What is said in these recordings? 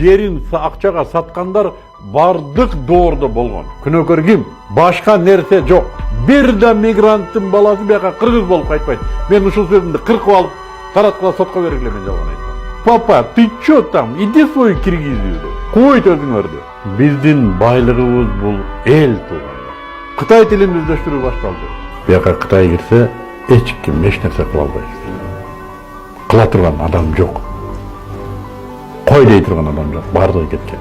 жерин акчага саткандар бардык доордо болгон. Күнөөкөр ким? Башка нерсе жок. Бир да мигранттын баласы бияка кыргыз болуп кайтпайт. Мен ушул сөзүмдү кыркып алып, тараткыла сотко бергиле, мен жалган айтсам. Папа, ты чё там? Иди свой Киргизию. Койт өзүңөрдү. Биздин байлыгыбыз бул эл тууган. Кытай тилин өздөштүрүү башталды. Бияка Кытай кирсе, эч ким эч нерсе кыла албайт. Кыла турган адам жок. Кой дей турган адам жок. Бардыгы кеткен.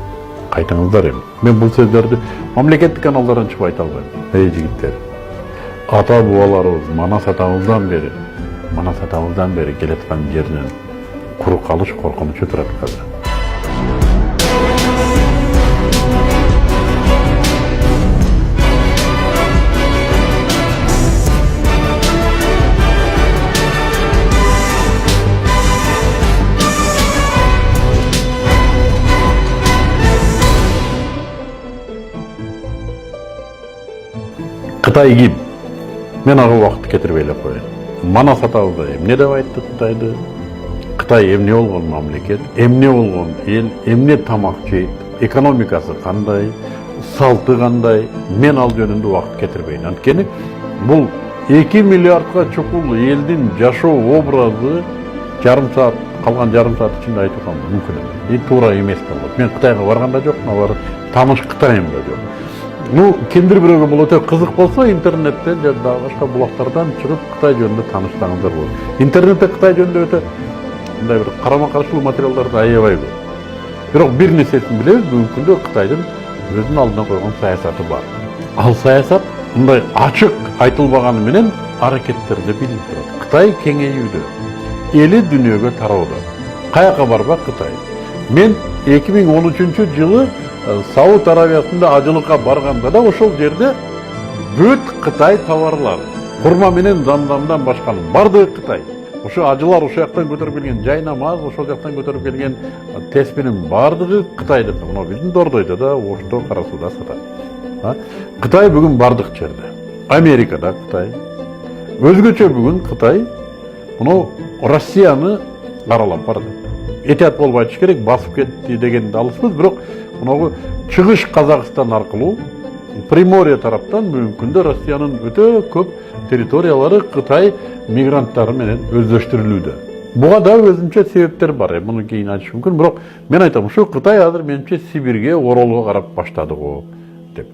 Кайтыңыздар эми. Мен бул сөздөрдү мамлекеттик каналдардан чыгып айта албайм. Эй жигиттер. Ата бабаларыбыз Манас атабыздан бери келаткан жерден куру калыш коркунучу турат казыр. Кытай ким? Мен ага убакытты кетирбей эле коеюн. Манас атабыз эмне деп айтты Кытайды? Кытай эмне болгон мамлекет, эмне болгон эл, эмне тамак жейт, экономикасы кандай, салты кандай? Мен ал жөнүндө убакыт кетирбейин. Анткени бул 2 миллиардга чукул элдин жашоо образы калган жарым саат ичинде айтып аткан мүмкүн эмес. Туура эмес да болот. Мен Кытайга барганда жокмун, алар тааныш Кытайым да жок. Кимдир бирөөгө бул өтө кызык болсо, интернеттен же башка булактардан чыгып Кытай жөнүндө тааныштаңыздар болот. Интернетте Кытай жөнүндө өтө мындай бир карама-каршылуу материалдарды аябай көп. Бирок бир нерсесин билебиз, бүгүнкү күндө Кытайдын өзүнүн алдына койгон саясаты бар. Ал саясат мындай ачык айтылбаганы менен аракеттерде билинип турат. Кытай кеңейүүдө, эли дүйнөгө тароодо. Каяка барбак Кытай? Мен 2013-жылы Сауд Арабиясында ажылыкка барганда да ошол жерде бүт Кытай товарлары, курма менен замзамдан башканы бардыгы Кытай. Ошо ажылар ошол жактан көтөрүп келген жай намаз, ошол жактан көтөрүп келген теспинин бардыгы Кытайдыкы. Мына биздин Дордойдо да, Ошто, Кара Сууда сатат. Кытай бүгүн бардык жерде. Америкада Кытай. Өзгөчө бүгүн Кытай мына Россияны каралап барды. Этият болуп айтыш керек, басып кетти дегенди алыспыз, бирок мынагы чыгыш Казакстан аркылуу Приморье тараптан бүгүнкү күндө Россиянын өтө көп территориялары Кытай мигранттары менен өздөштүрүлүүдө. Буга да өзүнчө себептер бар. Муну кийин айтыш мүмкүн, бирок мен айтам, ушу Кытай азыр менимче Сибирге, Оролго карап баштады го деп.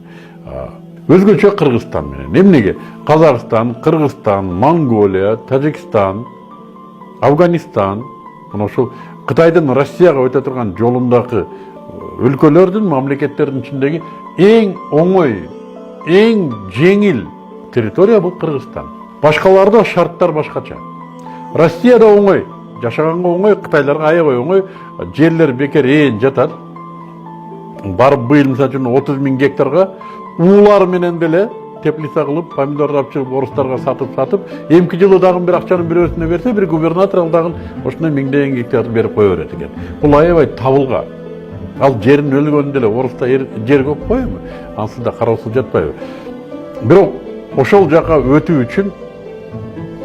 Өзгөчө Кыргызстан менен. Эмнеге? Казакстан, Кыргызстан, Монголия, Тажикстан, Афганистан, мына ушул Кытайдын Россияга өтө турган жолундагы өлкөлөрдүн, мамлекеттердин ичиндеги эң оңой, эң жеңил территория бул Кыргызстан. Башкаларда шарттар башкача. Россияда оңой, жашаганга оңой, Кытайларга аябай оңой, жерлер бекер жатат. Барып быйыл мисалы үчүн 30 000 гектарга уулар менен деле теплица кылып, помидор алып чыгып орустарга сатып, эмки жылы дагы бир акчанын бирөөсүнө берсе, бир губернатор ал дагы ошондой 1000 гектарды берип кое берет экен. Бул аябай табылга. Ал жерин өлгөндө деле оруста жер көп коёму? Ансызда кароосуз жатпайбы? Бирок ошол жака өтүү үчүн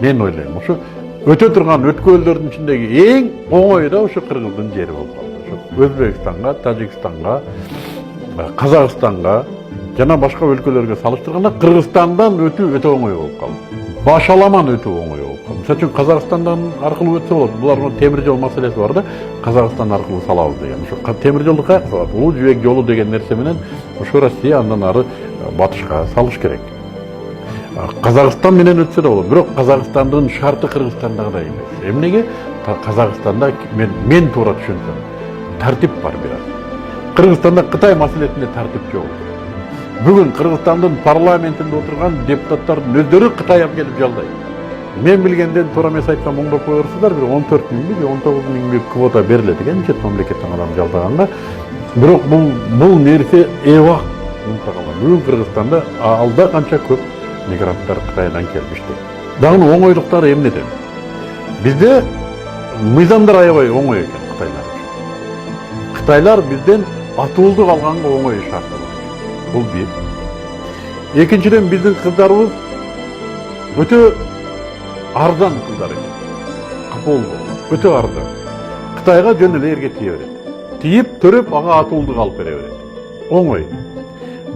мен ойлойм, ошо өтө турган өткөлдөрдүн ичиндеги эң оңой да ошо Кыргыздын жери болуп калды. Ошо Өзбекстанга, Тажикстанга, Казакстанга жана башка өлкөлөргө салыштырганда Кыргызстандан өтүү өтө оңой болуп калды. Башаламан өтүү оңой болуп калды. Мисалы үчүн Казакстандан аркылуу өтсө болот. Булардын темир жол маселеси бар да, Казакстан аркылуу салабыз деген. Ошо темир жолду каяка салат? Улуу жибек жолу деген нерсе менен ошо Россия андан ары батышка салыш керек. Казакстан менен өтсө да болот. Бирок Казакстандын шарты Кыргызстандагыдай эмес. Эмнеге? Казакстанда мен туура түшүнсөм, тартип бар бир аз. Кыргызстанда Кытай маселесинде тартип жок. Бүгүн Кыргызстандын парламентинде отурган депутаттардын өздөрү Кытай алып келип жалдайт. Мен билгенден туура эмес айткан оңдоп коерсуздар, бир 14 000 же 19 000 квота берилет экен чет мамлекеттен адам жалдаганга. Бирок бул нерсе эвак унутулган. Бүгүн Кыргызстанда алда канча көп мигранттар Кытайдан келишти. Дагы оңойлуктары эмнеде? Бизде мыйзамдар аябай оңой экен Кытайлар. Кытайлар бизден атуулдук алганга оңой шарты бар. Бул бир. Экинчиден биздин кыздарыбыз өтө арзан кыздар экен. Капол болгон, өтө арзан. Кытайга жөн эле эрге тие берет. тиіп төрөп ага атуулдук алып бере берет. Оңой.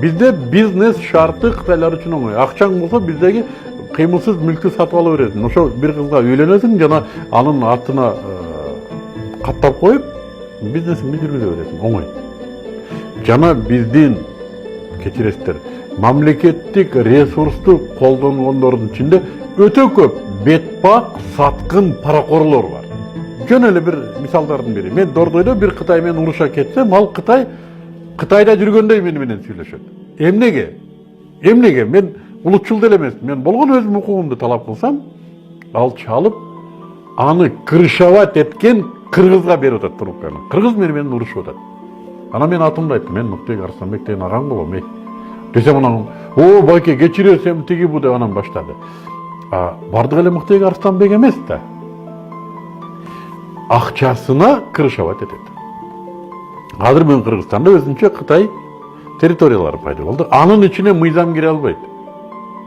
Бизде бизнес шарты кытайлар үчүн оңой. Акчаң болсо биздеги кыймылсыз мүлктү сатып ала бересиң. Ошо бир кызга үйлөнөсүң жана анын атына каттап коюп бизнесиңди жүргүзө бересиң. Оңой. Жана биздин кечиресиздер, мамлекеттик ресурсту колдонгондордун ичинде өтө көп бетпак саткын паракорлор бар. Жөн эле бир мисалдарын берейин. Мен Дордойдо бир Кытай менен уруша кетсем, ал Кытайда жүргөндөй мени менен сүйлөшөт. Эмнеге? Мен улутчул деле эмес. Мен болгон өзүм укугумду талап кылсам, ал чалып, аны крышавать эткен кыргызга берип атат трубканы. Кыргыз менен урушуп атат. Ана мен атымды айттым. Мен Нуктек Арыстанбек деген агаң болом. Десем анан, "О, байке, кечиресем тиги бу" деп анан баштады. Бардык эле Нуктек Арыстанбек эмес да. Акчасына крышавать этет. Азыр бүгүн Кыргызстанда өзүнчө Кытай территориялары пайда болду. Анын ичине мыйзам кире албайт.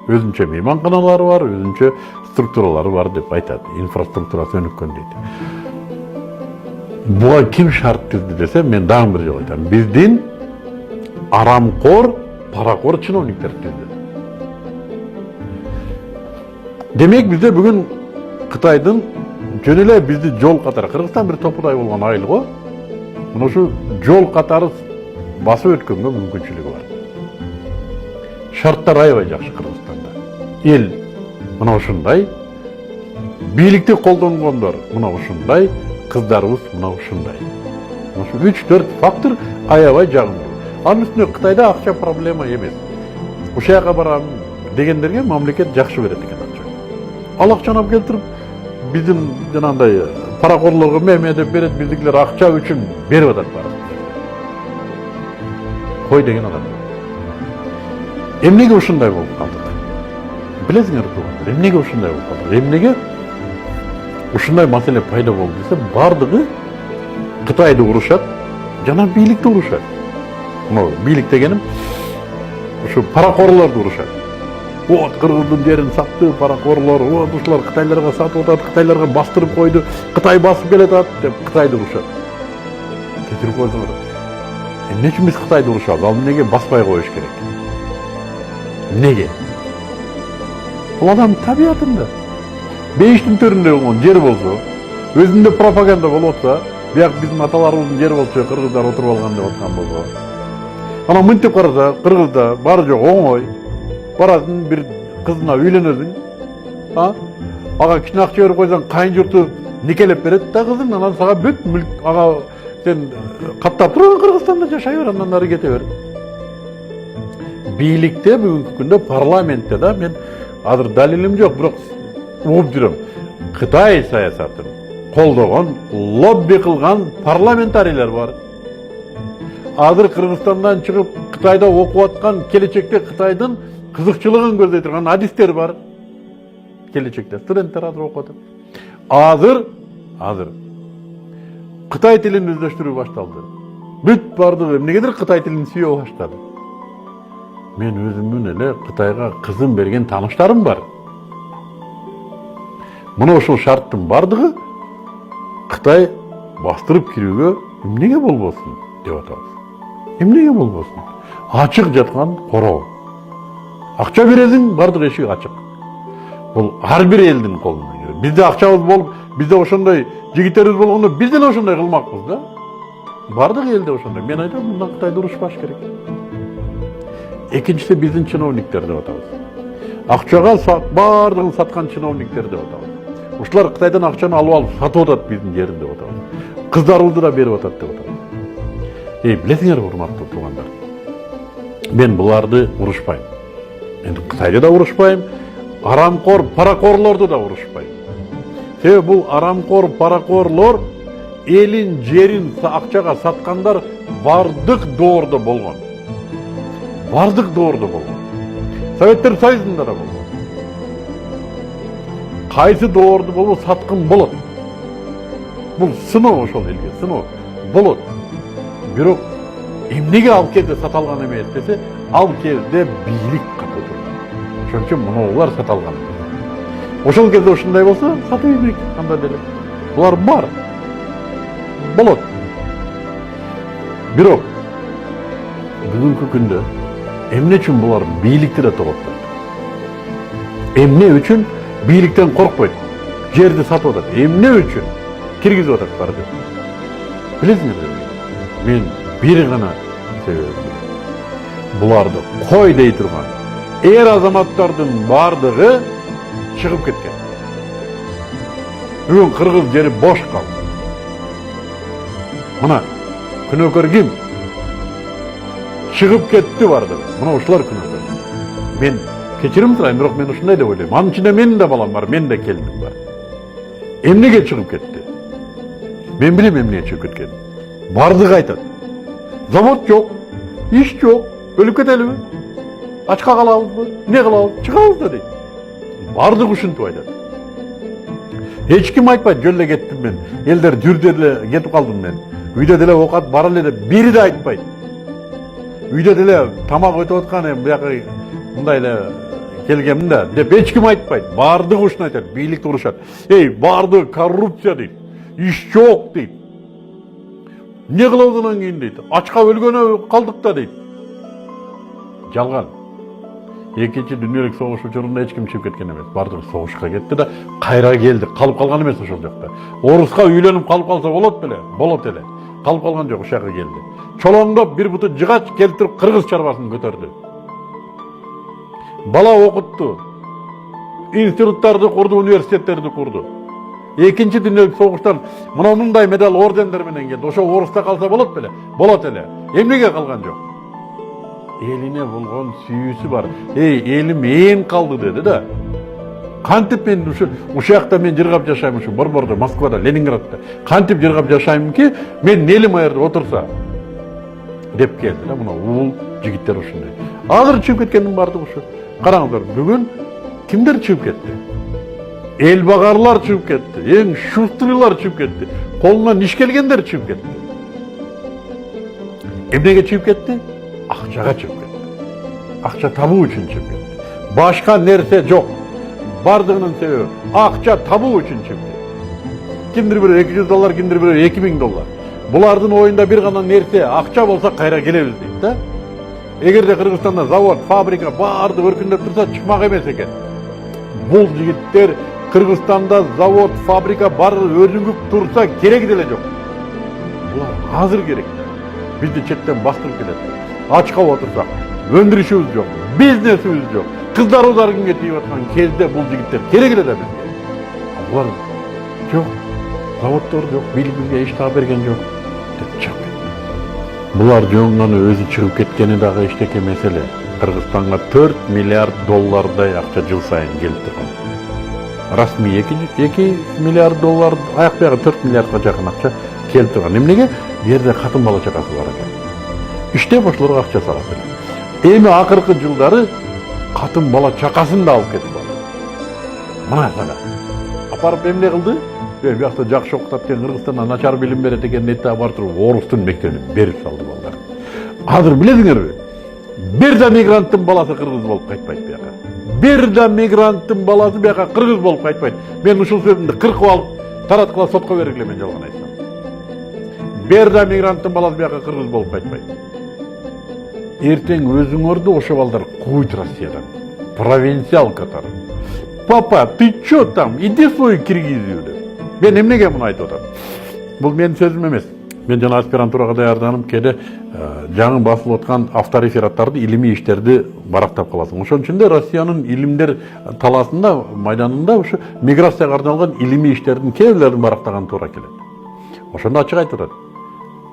Өзүнчө мейманканалары бар, өзүнчө структуралары бар деп айтат. Инфраструктурасы өнүккөн дейт. Буга ким шарт түздү десе, мен дагы бир жолу айтам. Биздин арамкор, паракор чиновниктер түздү. Демек бизде бүгүн Кытайдын жөн эле бизди жол катары, Кыргызстан бир топудай болгон айыл го. Мына ушу жол катары басып өткөнгө мүмкүнчүлүгү бар. Шарттар аябай жакшы Кыргызстанда. Эл мына ушундай, бийликти колдонгондор мына ушундай, кыздарыбыз мына ушундай. Ушу 3-4 фактор аябай жагымдуу. Анын үстүнө Кытайда акча проблема эмес. Ошол жака барам дегендерге мамлекет жакшы берет экен акча. Ал акчаны алып келтирип биздин жанагындай паракорлорго меме деп берет, биздикилер акча үчүн берип атат баары. Кой деген адам. Эмнеге ушундай болуп калдык? Билесиңер туугандар, эмнеге ушундай болуп калдык? Эмнеге ушундай маселе пайда болду десе, бардыгы Кытайды урушат, жана бийликти урушат. Мына бийлик дегеним ушу паракорлорду урушат. Вот Кыргыздын жерин сатты, паракорлор, вот ушулар Кытайларга сатып атат, Кытайларга бастырып койду, Кытай басып келатат деп Кытайды урушат. Кетирип койсоңор. Эмне үчүн биз Кытайды урушабыз? Ал эмнеге баспай коюш керек? Эмнеге? Бул адам табиятында. Бейиштин төрүндө болгон жер болсо, өзүндө пропаганда болуп атса, бияк биздин аталарыбыздын жери болчу, кыргыздар отуруп алган деп аткан болсо. Анан мынтип караса, Кыргызда баары жок оңой. Барасың бир кызына үйлөнөсүң. Ага кичине акча берип койсоң, кайын журту никелеп берет да кызың, анан сага бүт мүлк ага сен каттап туруп Кыргызстанда жашай бер, андан ары кете бер. Бийликте бүгүнкү күндө парламентте да мен азыр далилим жок, бирок угуп жүрөм. Кытай саясатын колдогон, лобби кылган парламентарийлер бар. Азыр Кыргызстандан чыгып Кытайда окуп аткан, келечекте Кытайдын кызыкчылыгын көздөй турган адистер бар. Келечекте студенттер азыр окуп атат. Азыр Кытай тилин өздөштүрүү башталды. Бүт бардыгы эмнегедир Кытай тилин сүйө баштады. Мен өзүмдүн эле Кытайга кызым берген тааныштарым бар. Мына ушул шарттын бардыгы Кытай бастырып кирүүгө эмнеге болбосун деп атабыз. Эмнеге болбосун? Ачык жаткан короо. Акча бересиң, бардык эшик ачык. Бул ар бир элдин колунда. Бизде акчабыз болуп, бизде ошондой жигиттерибиз болгондо биз деле ошондой кылмакпыз да. Бардык элде ошондой. Мен айтам, мындан Кытайды урушпаш керек. Экинчиси биздин чиновниктер деп атабыз. Акчага бардыгын саткан чиновниктер деп атабыз. Ушулар Кытайдан акчаны алып сатып атат биздин жерин деп атабыз. Кыздарыбызды да берип атат деп атабыз. Билесиңер урматтуу туугандар. Мен буларды урушпайм. Мен Кытайды да урушпайм, арамкор, паракорлорду да урушпайм. Себеби бул арамкор, паракорлор элин жерин акчага саткандар бардык доордо болгон. Бардык доордо болгон. Советтер Союзунда да болгон. Кайсы доорду болбо саткын болот. Бул сыноо ошол элге, сыноо болот. Бирок эмнеге ал кезде саталган эмес десе, ал кезде бийлик катуу турган. Ошон үчүн мунулар саталган. Ошол кезде ушундай болсо, сата бербейт анда деле. Булар бар. Болот. Бирок бүгүнкү күндө эмне үчүн булар бийликти да тоготпойт? Эмне үчүн бийликтен коркпойт? Жерди сатып атат. Эмне үчүн киргизип атат барды? Билесиңерби? Мен бир гана себебин билем. Буларды кой дей турган эр азаматтардын бардыгы чыгып кеткен. Бүгүн кыргыз жери бош калды. Мына күнөөкөр ким? Чыгып кетти бардыгы. Мына ушулар күнөөкөр. Мен кечирим сурайм, бирок мен ушундай деп ойлойм. Анын ичинде менин да балам бар, менин да келиним бар. Эмнеге чыгып кетти? Мен билем эмнеге чыгып кеткенин. Бардыгы айтат. Завод жок, иш жок, өлүп кетелиби? Ачка калабызбы? Не кылабыз? Чыгабыз да дейт. Бардыгы ушинтип айтат. Эч ким айтпайт, жөн эле кеттим мен. Элдер жүрдө эле кетип калдым мен. Үйдө деле оокат бар эле деп бири да айтпайт. Үйдө деле тамак өтүп аткан эми бияка мындай эле келгенмин да деп эч ким айтпайт. Бардыгы ушуну айтат, бийликти урушат. Эй, бардыгы коррупция дейт. Иш жок дейт. Не кылабыз анан кийин дейт. Ачка өлгөнү калдык да дейт. Жалган. Экинчи дүйнөлүк согуш учурунда эч ким чыгып кеткен эмес. Бардыгы согушка кетти да кайра келди. Калып калган эмес ошол жакта. Оруска үйлөнүп калып калса болот беле? Болот эле. Калып калган жок, ушака келди. Чолоңдоп бир буту жыгач келтирип кыргыз чарбасын көтөрдү. Бала окутту. Институттарды курду, университеттерди курду. Экинчи дүйнөлүк согуштан мына мындай медаль ордендер менен келди. Ошо Орусда калса болот беле? Болот эле. Эмнеге калган жок? Элине болгон сүйүүсү бар. Эй, элим ээн калды деди да. Кантип мен ушакта мен жыргап жашайм, ушу Борбордо, Москвада, Ленинградда. Кантип жыргап жашайм ки, мен элим аерде отурса деп келди да. Мына уул жигиттер ушундай. Азыр чыгып кеткендин бардыгы ушу. Караңыздар, бүгүн кимдер чыгып кетти? Эл багарлар чыгып кетти, эң шустрыйлар чыгып кетти, колунан иш келгендер чыгып кетти. Эмнеге чыгып кетти? Акчага чыгып кетти. Акча табуу үчүн чыгып кетти. Башка нерсе жок. Бардыгынын себеби акча табуу үчүн чыгып кетти. Кимдир бирөө $200, кимдир бирөө $2000. Булардын оюнда бир гана нерсе акча болсо кайра келебиз дейт да. Эгерде Кыргызстанда завод, фабрика баарды өркүндөп турса чыкмак эмес экен. Бул жигиттер Кыргызстанда завод, фабрика баары өрүнгүп турса кереги деле жок. Булар азыр керек. Бизди четтен бастырып келет. Ачка отурсак, өндүрүшүбүз жок, бизнесибиз жок. Кыздарыбыз аргынга тийип аткан кезде бул жигиттер керек эле да бизге. Булар жок, заводдор жок, бийлик бизге иш таап берген жок деп чыгып кетти. Булар жөн гана өзү чыгып кеткени дагы эчтеке меселе. Кыргызстанга $4 миллиард акча жыл сайын келип турган. Расмий $2 миллиард, аяк бягы $4 миллиардга жакын акча келип турган. Эмнеге? Бу жерде катын бала чакасы бар экен. Иштеп ошолорго акча салат эле. Эми акыркы жылдары катын бала чакасын да алып кетип калды. Мына сага. Апарып эмне кылды? Биякта жакшы окутат экен, Кыргызстандан начар билим берет экен дейт да бар туруп орустун мектебине берип салды балдар. Азыр билесиңерби? Бир да мигранттын баласы кыргыз болуп кайтпайт бияка. Бир да мигранттын баласы бияка кыргыз болуп кайтпайт. Мен ушул сөзүмдү кыркып алып тараткыла сотко бергиле, мен жалган айтсам. Бир да мигранттын баласы бияка кыргыз болуп кайтпайт. Эртең өзүңөрдү ошо балдар куйт Россиядан. Провинциал катары. Папа, ты чё там? Иди свой Киргизию деп. Мен эмнеге муну айтып атам? Бул менин сөзүм эмес. Мен жана аспирантурага даярданып кээде жаңы басылып аткан авторефераттарды, илимий иштерди барактап каласың. Ошон үчүн да Россиянын илимдер талаасында, майданында ушу миграцияга арналган илимий иштердин кээ бирлерин барактаган туура келет. Ошондо ачык айтып атат.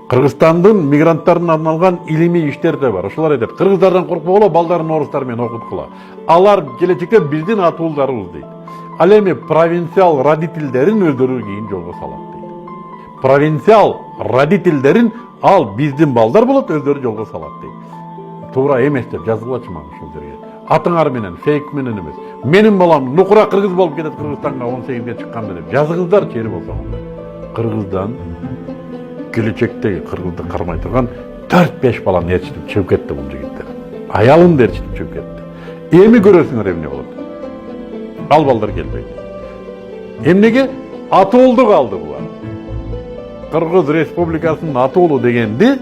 Кыргызстандын мигранттарына арналган илимий иштер да бар. Ошолар айтат, кыргыздардан коркпогула, балдарын орустар менен окуткула. Алар келечекте биздин атуулдарыбыз дейт. Ал эми провинциал родительдерин өздөрү кийин жолго салат дейт. Провинциал родительдерин ал биздин балдар болот, өздөрү жолго салат дейт. Туура эмес деп жазылгылачы мага ушул жерге. Атыңар менен, фейк менен эмес. Менин балам нукура кыргыз болуп кетет Кыргызстанга 18-ге чыкканда деп жазыңыздарчы эл болсо. Кыргыздан келечектеги кыргызды кармай турган 4-5 баланы ээрчитип чыгып кетти бул жигиттер. Аялын ээрчитип чыгып кетти. Эми көрөсүңөр эмне болот. Ал балдар келбейт. Эмнеге? Атуулду калды булар. Кыргыз Республикасынын атуулу дегенди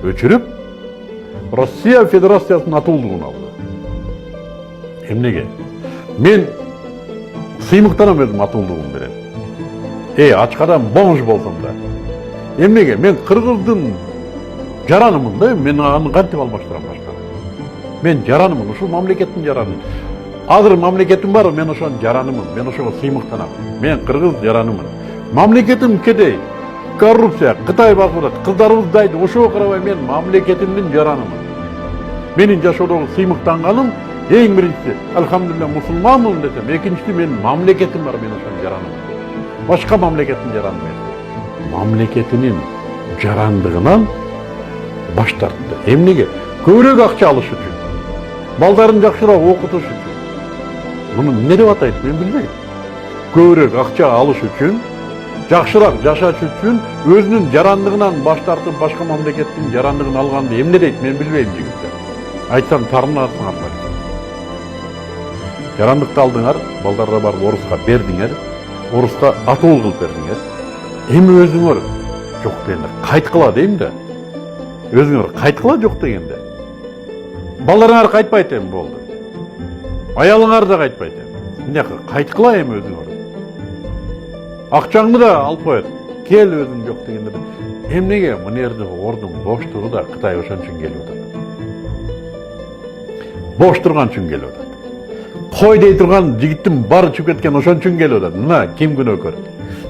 өчүрүп Россия Федерациясынын атуулдугун алды. Эмнеге? Мен сыймыктанам өзүм атуулдугум менен. Ачкадан бомж болсом да. Эмнеге? Мен кыргыздын жаранымын да, мен аны кантип алмаштырам башка. Мен жаранымын, ушул мамлекеттин жаранымын. Азыр мамлекетим бар, мен ошонун жаранымын, мен ошого сыймыктанам. Мен кыргыз жаранымын. Мамлекетим кедей, коррупция, Кытай басып, кыздарыбыз дайды, ошого карабай мен мамлекетимдин жаранымын. Менин жашоодогу сыймыктанганым эң биринчиси, алхамдулилlah мусулманмын десем, экинчиси мен мамлекетим бар, мен ошонун жаранымын. Башка мамлекеттин жараны эмес. Мамлекетинин жарандыгынан баш тартты. Эмнеге? Көбүрөөк акча алыш үчүн. Балдарын жакшыраак окутуш үчүн. Муну эмне деп атайт, мен билбейм. Көбүрөөк акча алыш үчүн, жакшыраак жашаш үчүн өзүнүн жарандыгынан баш тартып, башка мамлекеттин жарандыгын алганды эмне дейт, мен билбейм жигиттер. Айтсам тарынасыңар балким. Жарандыкты алдыңар, балдарга барып оруска бердиңер, оруска атуу кылып бердиңер. Эми өзүңөр жок дегенде кайткыла дейм да. Өзүңөр кайткыла жок дегенде. Балдарыңар кайтпайт эми болду. Аялыңар да кайтпайт эми. Эмне кайткыла эми өзүңөр. Акчаңды да алып коет. Кел өзүң жок дегенде. Эмнеге мына жерде ордун боштугу да Кытай ошон үчүн келип атат. Бош турган үчүн келип атат. Кой дей турган жигиттин баары чыгып кеткен ошон үчүн келип атат. Мына ким күнөөкөр?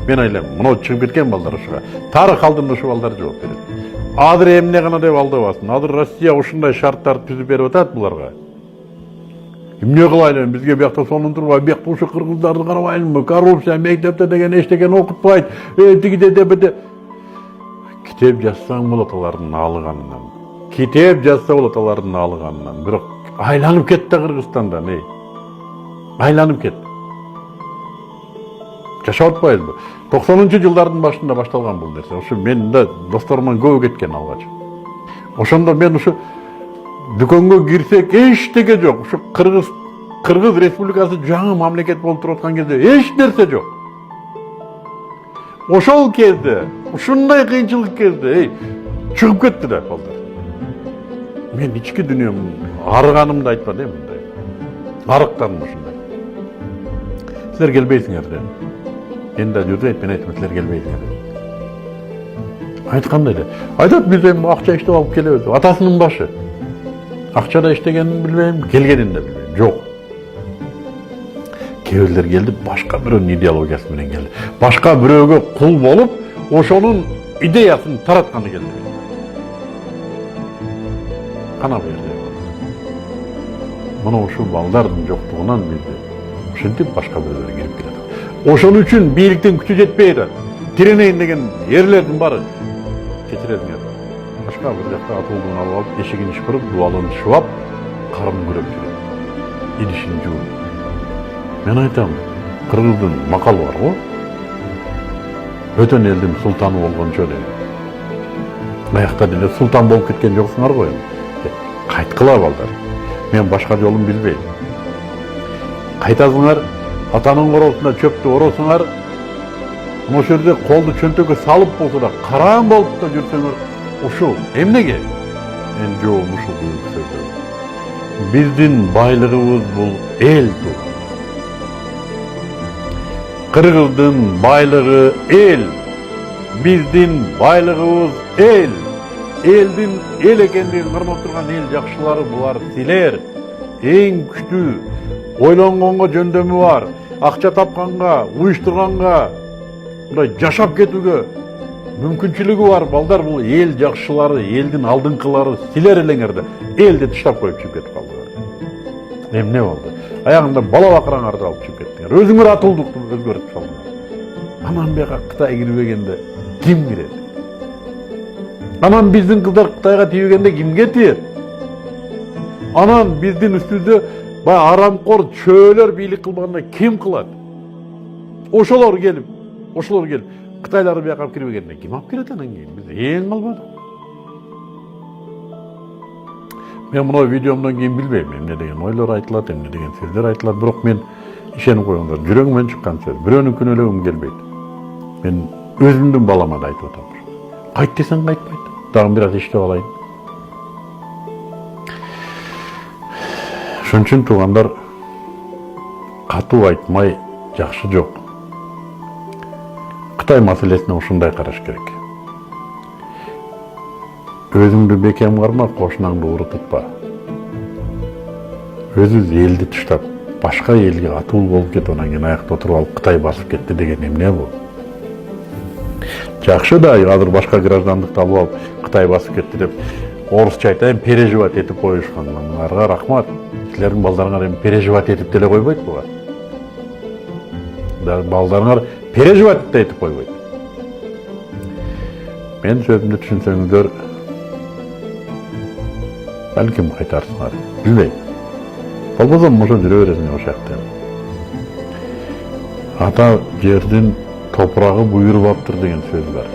Мен ойлойм, мына чыгып кеткен балдар ошого. Тарых алдында ошо балдар жооп берет. Азыр эмне гана деп алдабасын. Азыр Россия ушундай шарттарды түзүп берип атат буларга. Эмне кылайлы? Бизге биякта сонун турбай, биякта ушу кыргыздарды карабайлымбы? Коррупция мектепте деген эчтекен окутпайт. Тигиде дебеде. Китеп жазсаң болот алардын алыганынан. Китеп жазса болот алардын алыганынан. Бирок айланып кетти Кыргызстандан, айланып кетти. Жашап атпайбызбы? 90-жылдардын башында башталган бул нерсе. Ошо мен да досторуман көбү кеткен алгач. Ошондо мен ушу дүкөнгө кирсек эчтеке жок. Ушу Кыргыз Республикасы жаңы мамлекет болуп туруп аткан кезде эч нерсе жок. Ошол кезде, ушундай кыйынчылык кезде чыгып кетти да балдар. Мен ички дүнүйөм арыганымды айтпадым мындай. Арыктаным ушундай. Силер келбейсиңер да. Мен да жүрдейт, мен айтам, силер келбейсиңер. Айткандай да. Айтат, биз эми акча иштеп алып келебиз. Атасынын башы. Акчада иштегенин билбейм, келгенин да билбейм. Жок. Кээ келди, башка бирөөнүн идеологиясы менен келди. Башка бирөөгө кул болуп, ошонун идеясын таратканы келди. Кана бу жерде. Мына ушул балдардын жоктугунан бизде ушинтип башка бирөөлөр кирип келет. Ошон үчүн бийликтин күчү жетпей атат. Тиренейин деген эрлердин баары кечиресиңер. Башка бир жакта атуулдугун алып алып, эшигин ишкырып, дубалын шубап, карын көрөп жүрөт. Идишин жууп. Мен айтам, кыргыздын макалы бар го. Бөтөн элдин султаны болгончо деген. Аякта деле султан болуп кеткен жоксуңар го эми. Кайткыла балдар. Мен башка жолун билбейм. Кайтасыңар, атанын короосунда чөптү оросуңар, ошол жерде колду чөнтөккө салып болсо да караан болуп да жүрсөңөр, ушул эмнеге? Мен жоом ушул буюк сөздөр. Биздин байлыгыбыз бул эл турган. Кыргыздын байлыгы эл. Биздин байлыгыбыз эл. Элдин эл экендигин кармап турган эл жакшылары булар силер. Эң күчтүү ойлонгонго жөндөмү бар, акча тапканга, уюштурганга, мындай жашап кетүүгө мүмкүнчүлүгү бар балдар. Бул эл жакшылары, элдин алдыңкылары силер элеңер да элди таштап коюп чыгып кетип калдыңар. Эмне болду? Аягында бала бакыраңарды алып чыгып кеттиңер. Өзүңөр атуулдукту өзгөртүп салдыңар. Анан бияка Кытай кирбегенде ким кирет? Анан биздин кыздар Кытайга тийбегенде кимге тиет? Анан биздин үстүбүздө арамкор чөөлөр бийлик кылбаганда ким кылат? Ошолор келип Кытайлар бияка кирбегенде ким алып кирет анан кийин? Биз эң калбадык. Мен мына видеомдон кийин билбейм, эмне деген ойлор айтылат, эмне деген сөздөр айтылат, бирок мен ишенип койгондор, жүрөгүмөн чыккан сөз. Бирөөнүн күнөөлөгүм келбейт. Мен өзүмдүн балама да айтып атам. Кайт десең кайтпайт. Дагы бир аз иштеп алайын. Ошон үчүн туугандар катуу айтмай жакшы жок. Кытай маселесине ушундай караш керек. Өзүңдү бекем карма, кошунаңды уру тутпа. Өзүбүз элди таштап, башка элге атуу болуп кетип, анан кийин аякта отуруп алып Кытай басып кетти деген эмне бул? Жакшы да, азыр башка граждандыкты алып алып Кытай басып кетти деп орусча айтайын, переживать этип коюшкан. Аларга рахмат. Силердин балдарыңар эми переживать этип деле койбойт буга. Балдарыңар переживать этип койбойт. Мен сөзүмдү түшүнсөңүздөр, балким кайтарсыңар. Билбейм. Болбосо ошо жүрө бересиңер ошол жакта. Ата жердин топурагы буйруп аптыр деген сөз бар.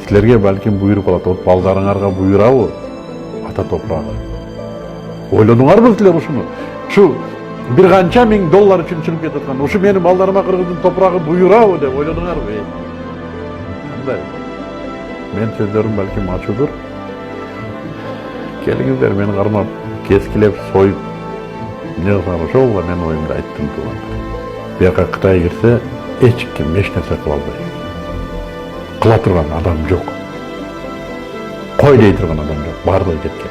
Силерге балким буйруп алат, вот балдарыңарга буйрабы ата топурагы. Ойлодуңарбы силер ушуну? Ушу бир канча миң доллар үчүн чыгып кетаткан, ушу менин балдарыма кыргыздын топурагы буйрабы деп ойлодуңарбы? Кандай? Мен сөздөрүм балким ачуудур. Келиңиздер мени кармап, кескилеп, союп, эмне кылсам ошол мен оюмду айттым туугандар. Бияка Кытай кирсе, эч ким эч нерсе кыла албайт. Кыла турган адам жок. Кой дей турган адам жок, бардыгы кеткен.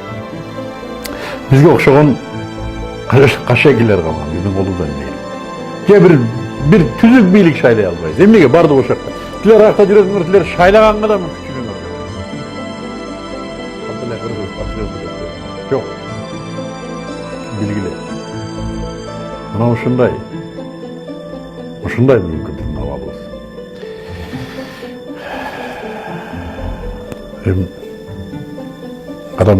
Бизге окшогон кашегилер калган, биздин колубуздан эмне. Же бир түзүк бийлик шайлай албайбыз. Эмнеге бардыгы ошол жакта? Силер акта жүрөсүңөр, силер шайлаганга да күчүңөр. Кандай кыргыз патриот жок. Билгиле. Мына ушундай мүмкүн биздин абалыбыз. Адам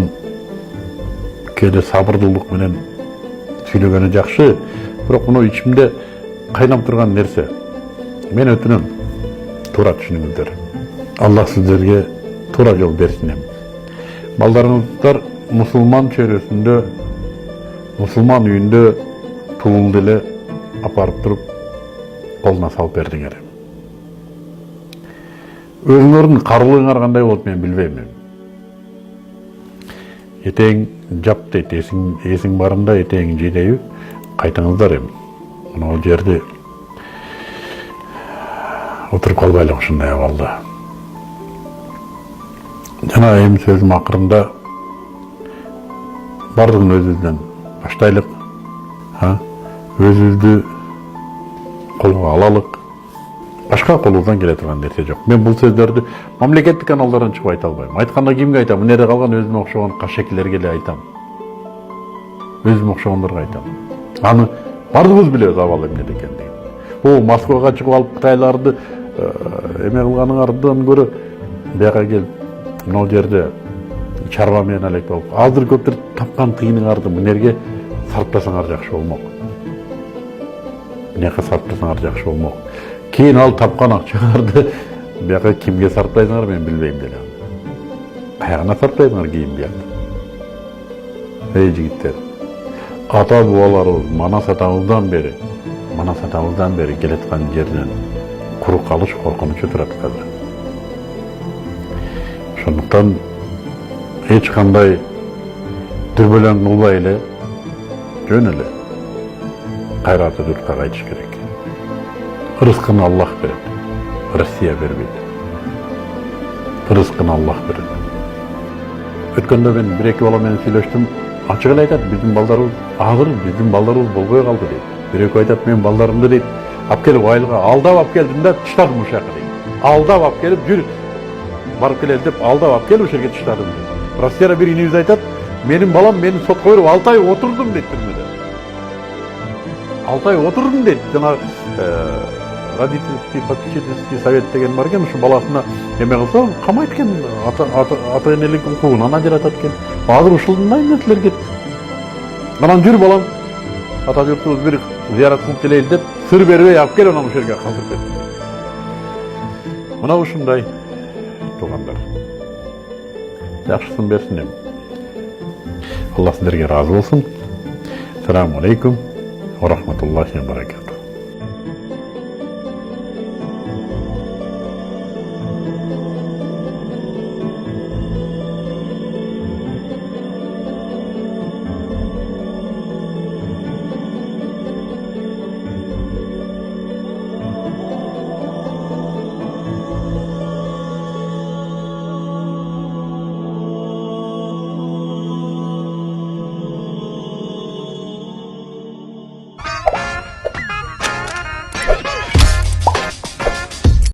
кээде сабырдуулук менен сүйлөгөнү жакшы, бирок мына ичимде кайнап турган нерсе. Мен өтүнөм, туура түшүнүңүздөр. Аллах сиздерге туура жол берсин. Балдарыңыздар мусулман чөйрөсүндө, мусулман үйүндө туулду эле апарып туруп колуна салып бердиңер. Өзүңөрдүн карулуңар кандай болот мен билбейм. Этең жап дейт, эсиң барында этең жейдейби, кайтыңыздар эми. Мына бул жерде отуруп калбайлы ушундай абалда. Жана эми сөзүм акырында бардыгын өзүбүздөн баштайлык, өзүбүздү колго алалык. Башка колубуздан келе турган нерсе жок. Мен бул сөздөрдү мамлекеттик каналдардан чыгып айта албайм. Айтканда кимге айтам? Мынеде калган өзүмө окшогон кашекилерге эле айтам. Өзүмө окшогондорго айтам. Аны бардыгыбыз билебиз абалы эмнеде экендигин. Москвага чыгып алып Кытайларды эме кылганыңардан көрө бияка келип мына жерде чарба менен элек болуп, азыр көптөр тапкан тыйыныңарды мынерге сарптасаңар жакшы болмок. Мынека сарптасаңар жакшы болмок. Кийин ал тапкан акчаңарды бияка кимге сарптайсыңар мен билбейм деле. Каягына сарптайсыңар кийин биякта. Эй жигиттер, ата бабаларыбыз манас атабыздан бери келаткан жерден куру калыш коркунучу турат азыр. Ошондуктан эч кандай дүрбөлөң кылбай эле, жөн эле кайраты журтка кайтыш керек. Рызкыны Аллах берет, Россия бербейт. Рызкыны Аллах берет. Өткөндө мен бир-эки бала менен сүйлөштүм, ачык эле айтат, биздин балдарыбыз азыр биздин балдарыбыз болбой калды дейт. Бир-экөө айтат, мен балдарымды дейт, алып келип айылга алдап алып келдим да таштадым ошол жака дейт. Алдап алып келип жүр барып келели деп алдап алып келип ошол жерге таштадым дейт. Россияда бир инибиз айтат, менин балам мени сотко берип 6 ай отурдум дейт түрмөдө. 6 ай отурдум дейт. Жана родительский попечительский совет деген бар экен, ушу баласына эме кылса камайт экен, ата энелик укугунан ажыратат экен. Азыр ушундай нерселер кетти. Анан жүр балам, ата журтубуз бир зыярат кылып келели деп сыр бербей алып келип анан ошол жерге калтырып кетти. Мына ушундай туугандар. Жакшысын берсин эми. Алла сиздерге разы болсун. Ассаламу алейкум ва рахматуллахи ва баракатух.